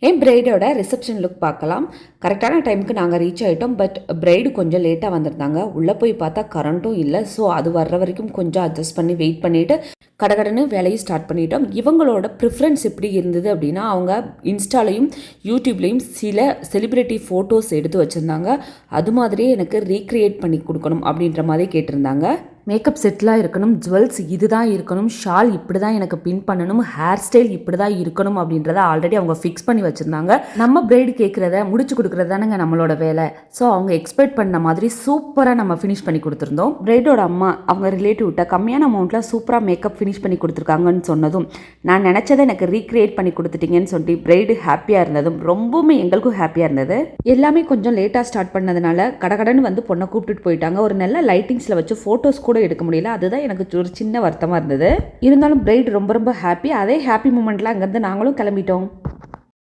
என் பிரைடோட reception look பார்க்கலாம். கரெக்டான டைமுக்கு நாங்கள் ரீச் ஆகிட்டோம். பட் பிரைடு கொஞ்சம் லேட்டாக வந்திருந்தாங்க. உள்ளே போய் பார்த்தா கரண்ட்டும் இல்லை. ஸோ அது வர்ற வரைக்கும் கொஞ்சம் அட்ஜஸ்ட் பண்ணி வெயிட் பண்ணிவிட்டு கடகடன்னு வேலையை ஸ்டார்ட் பண்ணிட்டோம். இவங்களோட ப்ரிஃபரன்ஸ் எப்படி இருந்தது அப்படின்னா, அவங்க இன்ஸ்டாலையும் யூடியூப்லேயும் சில செலிப்ரிட்டி ஃபோட்டோஸ் எடுத்து வச்சுருந்தாங்க. அது மாதிரியே எனக்கு ரீக்ரியேட் பண்ணி கொடுக்கணும் அப்படின்ற மாதிரி கேட்டிருந்தாங்க. மேக்கப் செட்லாம் இருக்கணும், ஜுவல்ஸ் இது தான் இருக்கணும், ஷால் இப்படி தான் எனக்கு பின் பண்ணணும், ஹேர் ஸ்டைல் இப்படி தான் இருக்கணும் அப்படின்றத ஆல்ரெடி அவங்க ஃபிக்ஸ் பண்ணி வச்சுருந்தாங்க. நம்ம பிரைடு கேட்குறத முடிச்சு கொடுக்குறது தானுங்க நம்மளோட வேலை. ஸோ அவங்க எக்ஸ்பெக்ட் பண்ண மாதிரி சூப்பராக நம்ம ஃபினிஷ் பண்ணி கொடுத்துருந்தோம். பிரைடோட அம்மா அவங்க ரிலேட்டிவ்கிட்ட கம்மியான அமௌண்ட்டில் சூப்பராக மேக்கப் ஃபினிஷ் பண்ணி கொடுத்துருக்காங்கன்னு சொன்னதும், நான் நினச்சதை எனக்கு ரீக்ரியேட் பண்ணி கொடுத்துட்டீங்கன்னு சொல்லி பிரைடு ஹாப்பியாக இருந்ததும் ரொம்பவுமே எங்களுக்கும் ஹாப்பியாக இருந்தது. எல்லாமே கொஞ்சம் லேட்டாக ஸ்டார்ட் பண்ணதுனால கடகடன்னு வந்து பொண்ணை கூப்பிட்டுட்டு போயிட்டாங்க. ஒரு நல்ல லைட்டிங்ஸில் வச்சு ஃபோட்டோஸ் கூட எடுக்க முடியல. அதுதான் எனக்கு ஒரு சின்ன வருத்தமாக இருந்தது. இருந்தாலும் பிரைட் ரொம்ப ரொம்ப ஹாப்பி. அதே ஹாப்பி மூமெண்ட்லாம் அங்கேருந்து நாங்களும் கிளம்பிட்டோம்.